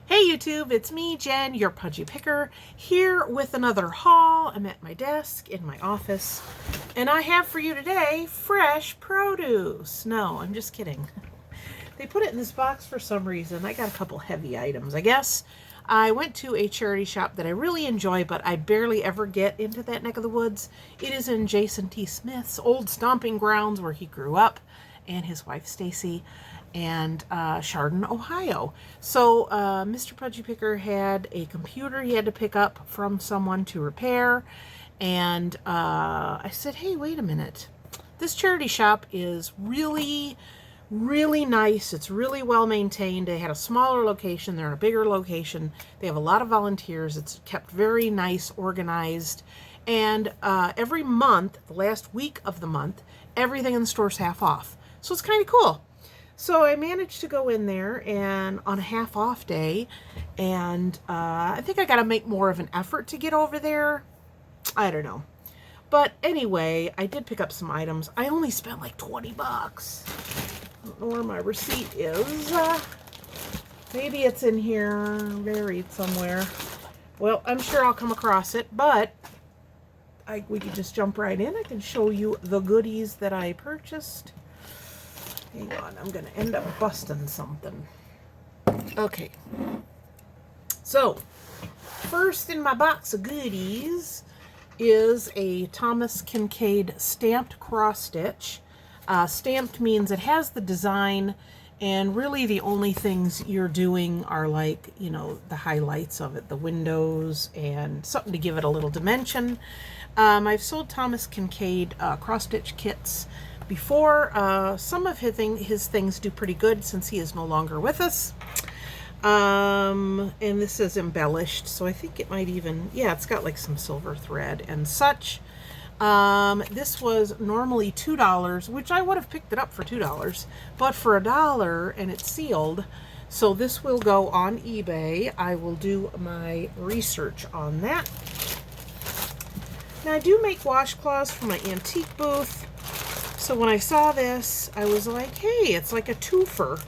Hey YouTube, it's me, Jen, your pudgy picker, here with another haul. I'm at my desk in my office, and I have for you today fresh produce. No, I'm just kidding. They put it in this box for some reason. I got a couple heavy items, I guess. I went to a charity shop that I really enjoy, but I barely ever get into that neck of the woods. It is in Jason T. Smith's old stomping grounds where he grew up, and his wife Stacy, and Chardon, Ohio. So Mr. Pudgy Picker had a computer he had to pick up from someone to repair, and I said, hey, wait a minute. This charity shop is really nice. It's really well maintained. They had a smaller location. They're in a bigger location. They have a lot of volunteers. It's kept very nice, organized. And every month, the last week of the month, everything in the store's half off. So it's kind of cool. So I managed to go in there and on a half off day, and I think I got to make more of an effort to get over there. I don't know. But anyway, I did pick up some items. I only spent like 20 bucks. I don't know where my receipt is. Maybe it's in here buried somewhere. Well, I'm sure I'll come across it, but we could just jump right in. I can show you the goodies that I purchased. Hang on, I'm going to end up busting something. Okay. So, first in my box of goodies is a Thomas Kincaid stamped cross stitch. Stamped means it has the design, and really the only things you're doing are like, you know, the highlights of it, the windows, and something to give it a little dimension. I've sold Thomas Kincaid cross stitch kits before. Some of his things do pretty good since he is no longer with us. And this is embellished, so I think it might even, yeah, it's got like some silver thread and such. This was normally $2, which I would have picked it up for $2, but for $1, and it's sealed. So this will go on eBay. I will do my research on that. Now I do make washcloths for my antique booth. So when I saw this, I was like, hey, it's like a twofer.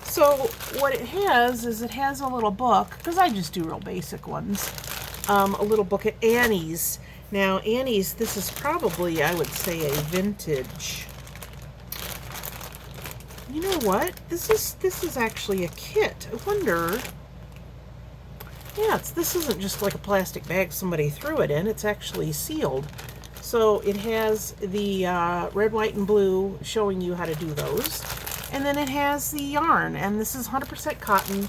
So what it has is it has a little book, because I just do real basic ones, a little book at Annie's. Now Annie's, this is probably, I would say, a vintage. You know what? This is actually a kit. I wonder. Yeah, this isn't just like a plastic bag somebody threw it in. It's actually sealed. So it has the red, white, and blue showing you how to do those. And then it has the yarn, and this is 100% cotton.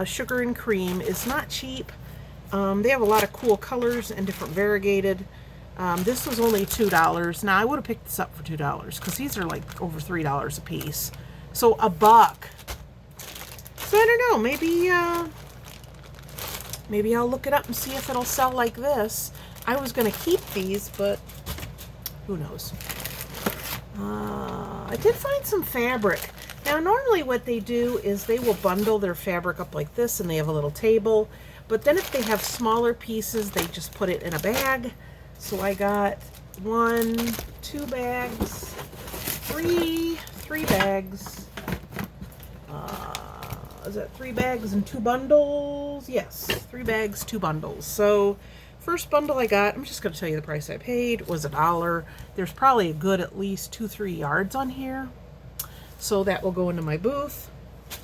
Sugar and cream is not cheap. They have a lot of cool colors and different variegated. This was only $2. Now I would have picked this up for $2 because these are like over $3 a piece. So $1. So I don't know, maybe I'll look it up and see if it'll sell like this. I was going to keep these, but who knows. I did find some fabric. Now, normally what they do is they will bundle their fabric up like this, and they have a little table. But then if they have smaller pieces, they just put it in a bag. So I got 1, 2 bags, 3 bags. Is that 3 bags and 2 bundles? Yes, 3 bags, 2 bundles. So first bundle I got, I'm just going to tell you the price I paid, was $1. There's probably a good at least 2-3 yards on here. So that will go into my booth.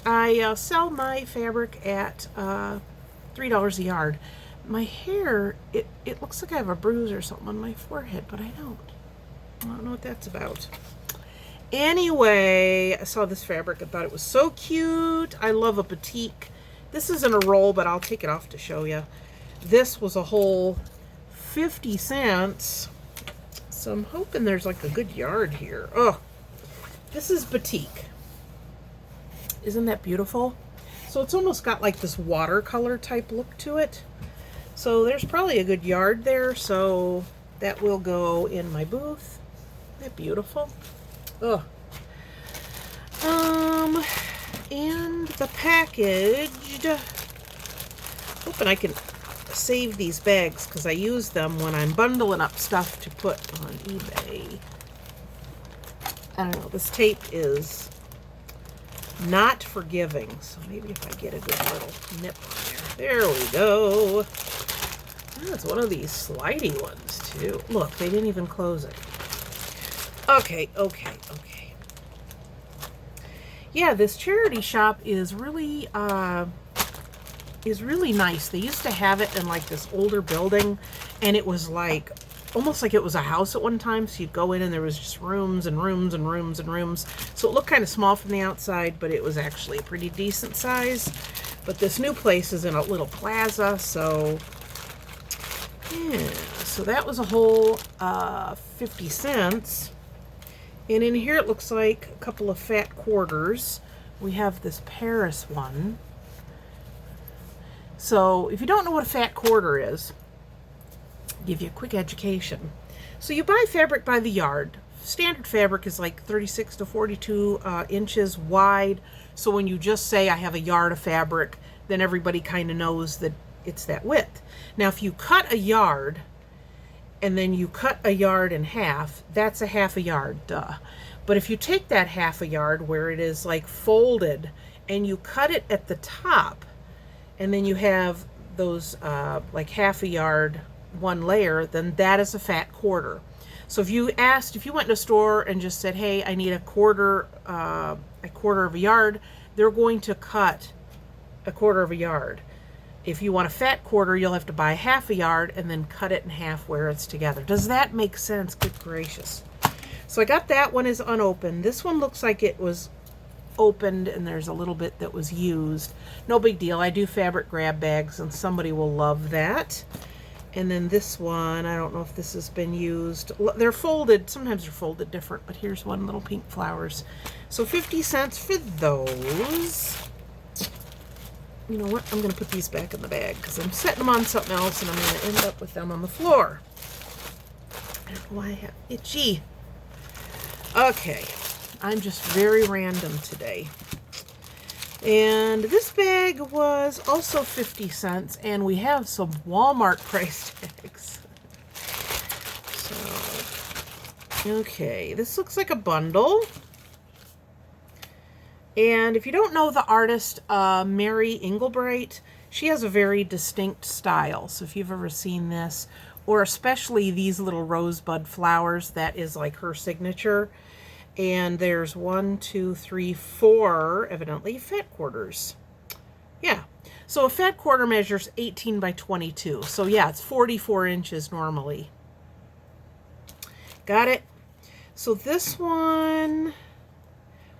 I sell my fabric at $3 a yard. My hair, it looks like I have a bruise or something on my forehead, but I don't know what that's about. Anyway, I saw this fabric. I thought it was so cute. I love a batik. This isn't a roll, but I'll take it off to show you. This was a whole 50 cents. So I'm hoping there's like a good yard here. Oh, this is batik. Isn't that beautiful? So it's almost got like this watercolor type look to it. So there's probably a good yard there. So that will go in my booth. Isn't that beautiful? Oh. And the packaged. Hoping I can save these bags because I use them when I'm bundling up stuff to put on eBay. I don't know, this tape is not forgiving. So maybe if I get a good little nip on there. There we go. Oh, it's one of these slidey ones too. Look, they didn't even close it. Okay. Yeah, this charity shop is really nice. They used to have it in like this older building, and it was like almost like it was a house at one time. So you'd go in and there was just rooms and rooms and rooms and rooms. So it looked kind of small from the outside, but it was actually a pretty decent size. But this new place is in a little plaza, so yeah. So that was a whole 50 cents. And in here it looks like a couple of fat quarters. We have this Paris one. So if you don't know what a fat quarter is, I'll give you a quick education. So you buy fabric by the yard. Standard fabric is like 36 to 42 inches wide. So when you just say I have a yard of fabric, then everybody kind of knows that it's that width. Now if you cut a yard, and then you cut a yard in half, that's a half a yard, duh. But if you take that half a yard where it is like folded and you cut it at the top, and then you have those like half a yard, one layer, then that is a fat quarter. So if you went to a store and just said, hey, I need a quarter of a yard, they're going to cut a quarter of a yard. If you want a fat quarter, you'll have to buy half a yard and then cut it in half where it's together. Does that make sense? Good gracious. So I got that one is unopened. This one looks like it was opened and there's a little bit that was used. No big deal. I do fabric grab bags and somebody will love that. And then this one, I don't know if this has been used. They're folded. Sometimes they're folded different, but here's one, little pink flowers. So 50 cents for those. You know what? I'm going to put these back in the bag because I'm setting them on something else and I'm going to end up with them on the floor. I don't know why I have itchy. Okay. I'm just very random today. And this bag was also 50 cents and we have some Walmart price tags. So, okay. This looks like a bundle. And if you don't know the artist, Mary Engelbright, she has a very distinct style. So if you've ever seen this, or especially these little rosebud flowers, that is like her signature. And there's 1, 2, 3, 4, evidently, fat quarters. Yeah. So a fat quarter measures 18 by 22. So yeah, it's 44 inches normally. Got it? So this one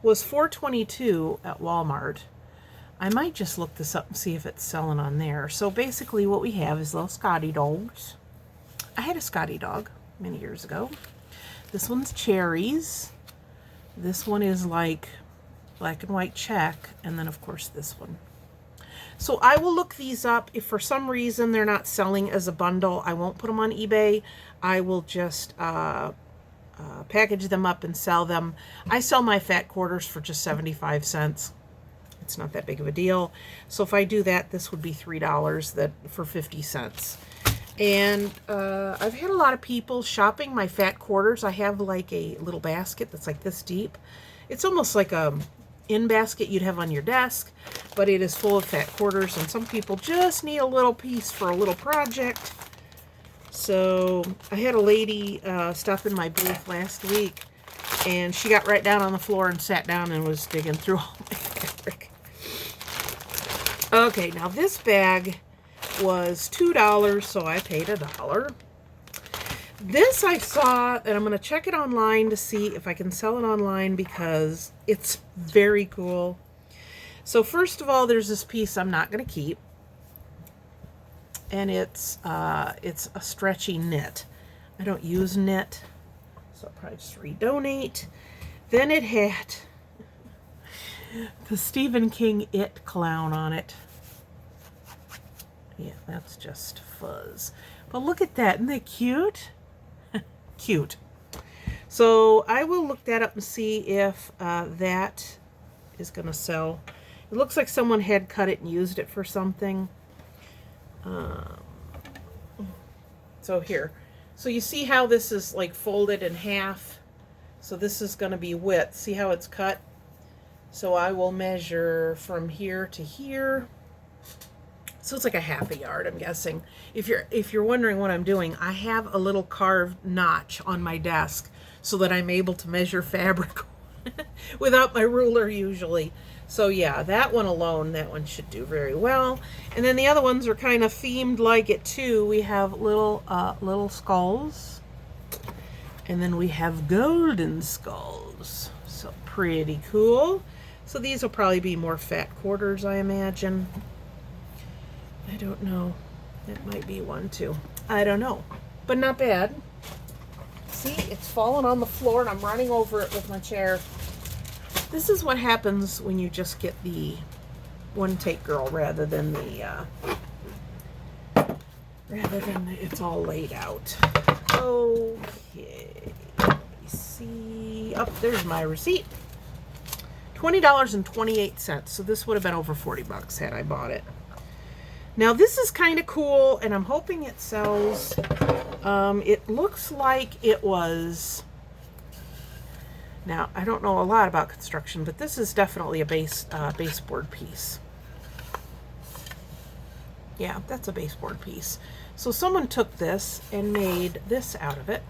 was $4.22 at Walmart. I might just look this up and see if it's selling on there. So basically what we have is little Scotty dogs. I had a Scotty dog many years ago. This one's cherries. This one is like black and white check. And then of course this one. So I will look these up. If for some reason they're not selling as a bundle, I won't put them on eBay. I will just package them up and sell them. I sell my fat quarters for just 75 cents. It's not that big of a deal. So if I do that, this would be $3 for 50 cents. And I've had a lot of people shopping my fat quarters. I have like a little basket that's like this deep. It's almost like a in basket you'd have on your desk, but it is full of fat quarters, and some people just need a little piece for a little project. So I had a lady stop in my booth last week, and she got right down on the floor and sat down and was digging through all my fabric. Okay, now this bag was $2, so I paid $1. This I saw, and I'm going to check it online to see if I can sell it online because it's very cool. So first of all, there's this piece I'm not going to keep. And it's a stretchy knit. I don't use knit, so I'll probably just redonate. Then it had the Stephen King It clown on it. Yeah, that's just fuzz. But look at that, isn't that cute? Cute. So I will look that up and see if that is going to sell. It looks like someone had cut it and used it for something. So here, so you see how this is like folded in half. So this is going to be width. See how it's cut? So I will measure from here to here. So it's like a half a yard, I'm guessing. If you're wondering what I'm doing, I have a little carved notch on my desk so that I'm able to measure fabric without my ruler usually. So yeah, that one alone, that one should do very well. And then the other ones are kind of themed like it too. We have little skulls. And then we have golden skulls. So pretty cool. So these will probably be more fat quarters, I imagine. I don't know. It might be one too. I don't know. But not bad. See, it's falling on the floor and I'm running over it with my chair. This is what happens when you just get the one take girl rather than it's all laid out. Okay. Let me see. Oh, there's my receipt. $20.28. So this would have been over 40 bucks had I bought it. Now this is kind of cool, and I'm hoping it sells. It looks like it was, now I don't know a lot about construction, but this is definitely a baseboard piece. Yeah, that's a baseboard piece. So someone took this and made this out of it.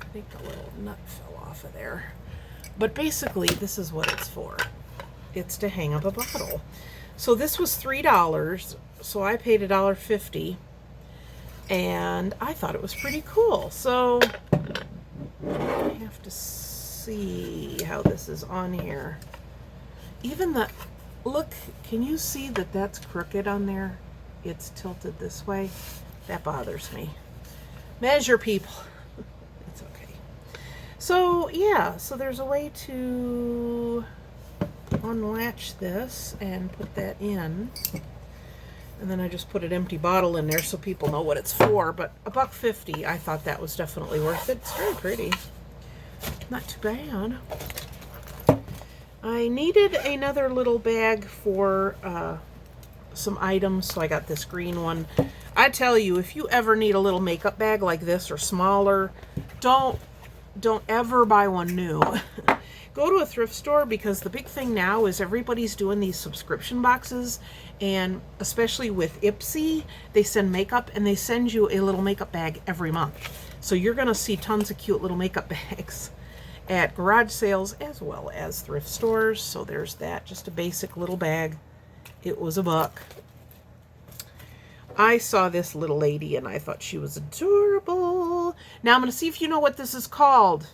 I think a little nut fell off of there. But basically this is what it's for. It's to hang up a bottle. So this was $3, so I paid $1.50, and I thought it was pretty cool. So I have to see how this is on here. Even the, look, can you see that that's crooked on there? It's tilted this way. That bothers me. Measure, people. It's okay. So yeah, so there's a way to unlatch this and put that in, and then I just put an empty bottle in there so people know what it's for. But $1.50, I thought that was definitely worth it. It's very pretty, not too bad. I needed another little bag for some items, so I got this green one. I tell you, if you ever need a little makeup bag like this or smaller, don't ever buy one new. Go to a thrift store, because the big thing now is everybody's doing these subscription boxes, and especially with Ipsy, they send makeup and they send you a little makeup bag every month. So you're going to see tons of cute little makeup bags at garage sales as well as thrift stores. So there's that, just a basic little bag. It was $1. I saw this little lady and I thought she was adorable. Now I'm going to see if you know what this is called,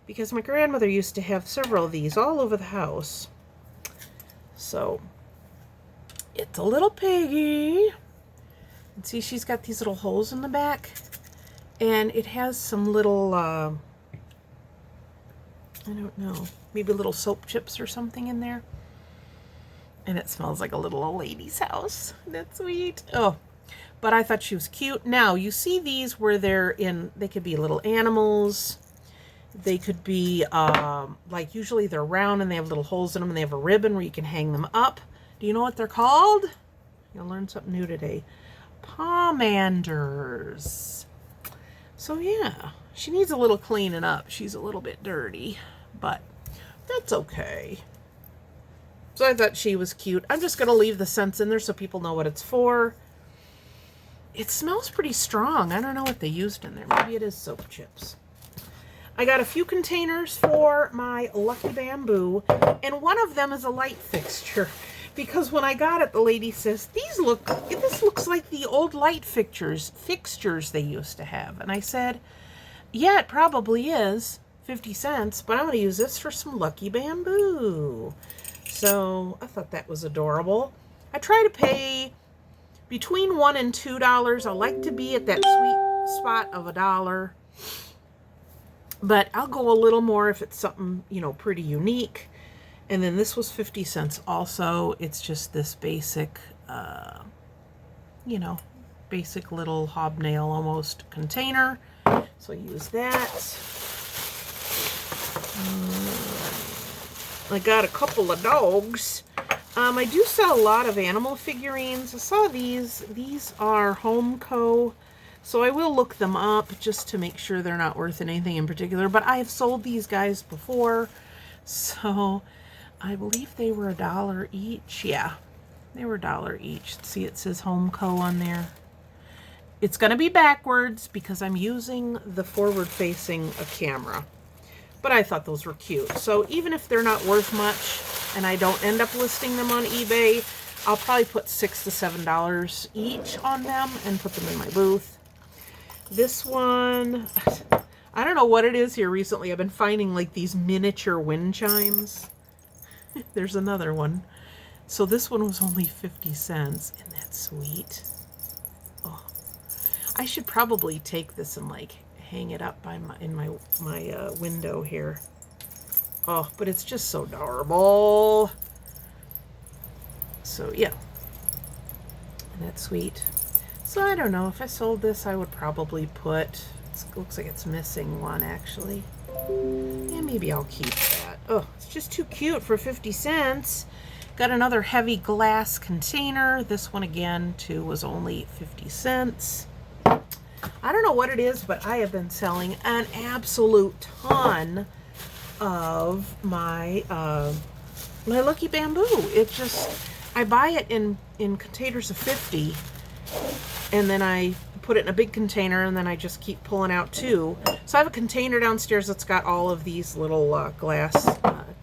because my grandmother used to have several of these all over the house. So it's a little piggy. And see, she's got these little holes in the back, and it has some little, I don't know, maybe little soap chips or something in there. And it smells like a little old lady's house. That's sweet. Oh, but I thought she was cute. Now, you see these where they could be little animals. They could be, like, usually they're round and they have little holes in them and they have a ribbon where you can hang them up. Do you know what they're called? You'll learn something new today. Pomanders. So, yeah, she needs a little cleaning up. She's a little bit dirty, but that's okay. So I thought she was cute. I'm just going to leave the scents in there so people know what it's for. It smells pretty strong. I don't know what they used in there. Maybe it is soap chips. I got a few containers for my Lucky Bamboo, and one of them is a light fixture, because when I got it, the lady says, this looks like the old light fixtures they used to have. And I said, yeah, it probably is, 50 cents, but I'm going to use this for some Lucky Bamboo. So I thought that was adorable. I try to pay between $1 and $2. I like to be at that sweet spot of $1. But I'll go a little more if it's something, you know, pretty unique. And then this was 50 cents also. It's just this basic, you know, basic little hobnail almost container. So use that. I got a couple of dogs. I do sell a lot of animal figurines. I saw these. These are Home Co. So I will look them up just to make sure they're not worth anything in particular. But I have sold these guys before. So I believe they were $1 each. Yeah, they were $1 each. See, it says Home Co. on there. It's going to be backwards because I'm using the forward-facing camera. But I thought those were cute. So even if they're not worth much and I don't end up listing them on eBay, I'll probably put $6 to $7 each on them and put them in my booth. This one, I don't know what it is here recently. I've been finding like these miniature wind chimes. There's another one. So this one was only 50 cents. Isn't that sweet? Oh, I should probably take this and like hang it up by my window here. Oh, but it's just so adorable. So yeah, and that's sweet. So I don't know, if I sold this, I would probably put, it looks like it's missing one actually. Yeah, maybe I'll keep that. Oh, it's just too cute for 50 cents. Got another heavy glass container. This one again too was only 50 cents. I don't know what it is, but I have been selling an absolute ton of my my Lucky Bamboo. It just, I buy it in containers of 50, and then I put it in a big container, and then I just keep pulling out 2. So I have a container downstairs that's got all of these little glass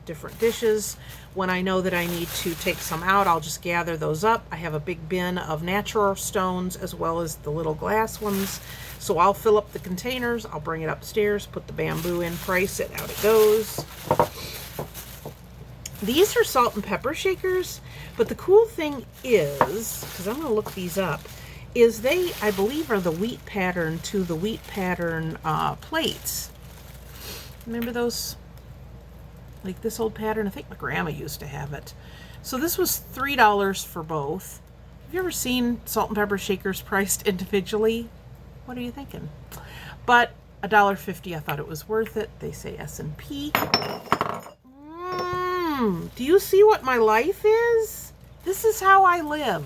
different dishes. When I know that I need to take some out, I'll just gather those up. I have a big bin of natural stones as well as the little glass ones. So I'll fill up the containers, I'll bring it upstairs, put the bamboo in, price it, out it goes. These are salt and pepper shakers, but the cool thing is, because I'm going to look these up, is they, I believe, are the wheat pattern to the wheat pattern plates. Remember those? Like this old pattern? I think my grandma used to have it. So this was $3 for both. Have you ever seen salt and pepper shakers priced individually? What are you thinking? But $1.50, I thought it was worth it. They say S&P. Do you see what my life is? This is how I live.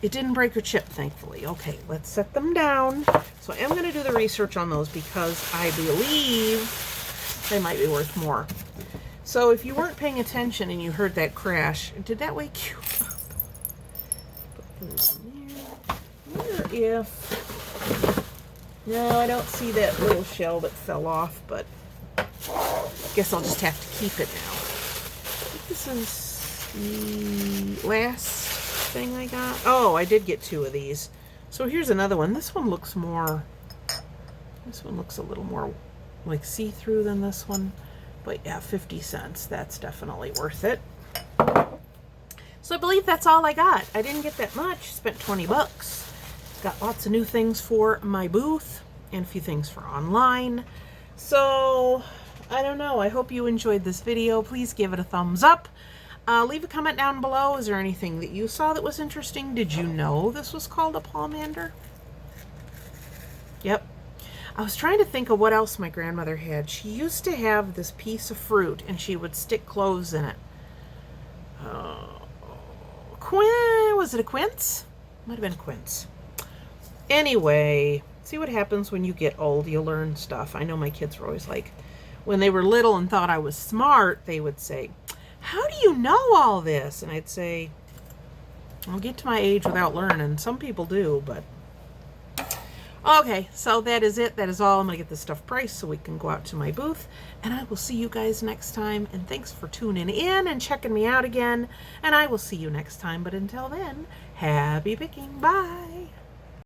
It didn't break or chip, thankfully. Okay, let's set them down. So I am going to do the research on those because I believe they might be worth more. So if you weren't paying attention and you heard that crash, did that wake you up? Put those in there. I wonder if... No, I don't see that little shell that fell off, but I guess I'll just have to keep it now. I think this is the last thing I got. Oh, I did get 2 of these. So here's another one. This one looks more, this one looks a little more like see-through than this one. But yeah, 50 cents. That's definitely worth it. So I believe that's all I got. I didn't get that much. Spent 20 bucks. Got lots of new things for my booth and a few things for online. So I don't know. I hope you enjoyed this video. Please give it a thumbs up. Leave a comment down below. Is there anything that you saw that was interesting? Did you know this was called a pomander? Yep. I was trying to think of what else my grandmother had. She used to have this piece of fruit and she would stick cloves in it. Was it a quince? Might have been a quince. Anyway, see what happens when you get old. You learn stuff. I know my kids were always like, when they were little and thought I was smart, they would say, "How do you know all this?" And I'd say, I'll get to my age without learning. Some people do, but... Okay, so that is it. That is all. I'm going to get this stuff priced so we can go out to my booth. And I will see you guys next time. And thanks for tuning in and checking me out again. And I will see you next time. But until then, happy picking. Bye.